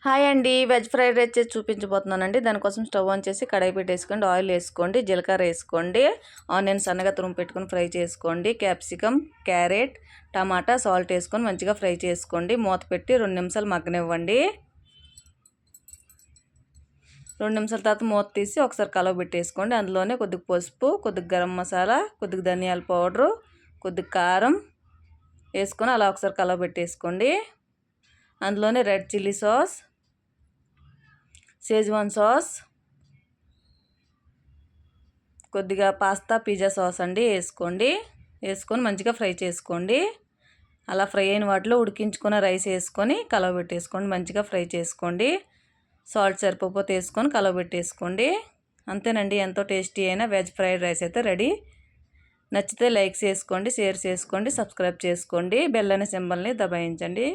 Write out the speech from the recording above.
Hi అండి, veg fried rice చేసి చూపించబోతున్నానండి. దానికోసం స్టవ్ ఆన్ చేసి కడాయి పెట్టేసుకోండి, ఆయిల్ వేసుకోండి, జీలకర్ర వేసుకోండి, ఆనియన్ సన్నగా తురుము పెట్టుకొని ఫ్రై చేసుకోండి, క్యాప్సికమ్, క్యారెట్, టమాటా, సాల్ట్ వేసుకొని మంచిగా ఫ్రై చేసుకోండి. మూత పెట్టి 2 నిమిషాలు మగ్గనివ్వండి. 2 నిమిషాల తర్వాత మూత తీసి ఒకసారి కలవబెట్టేసుకోండి. అందులోనే కొద్దిగా పసుపు, కొద్దిగా గరం మసాలా, కొద్దిగా ధనియాల పౌడరు, కొద్దిగా కారం వేసుకొని అలా ఒకసారి కలవబెట్టేసుకోండి. అందులోనే red chilli sauce, Schezwan sauce, కొద్దిగా పాస్తా పిజ్జా సాస్ అండి వేసుకోండి. వేసుకొని మంచిగా ఫ్రై చేసుకోండి. అలా ఫ్రై అయిన వాటిలో ఉడికించుకున్న రైస్ వేసుకొని కలవబెట్టేసుకోండి. మంచిగా ఫ్రై చేసుకోండి. సాల్ట్ సరిపోతే వేసుకొని కలవబెట్టేసుకోండి. అంతేనండి, ఎంతో టేస్టీ అయిన వెజ్ ఫ్రైడ్ రైస్ అయితే రెడీ. నచ్చితే లైక్ చేసుకోండి, షేర్ చేసుకోండి, సబ్స్క్రైబ్ చేసుకోండి, బెల్ అనే సింబల్ని దబాయించండి.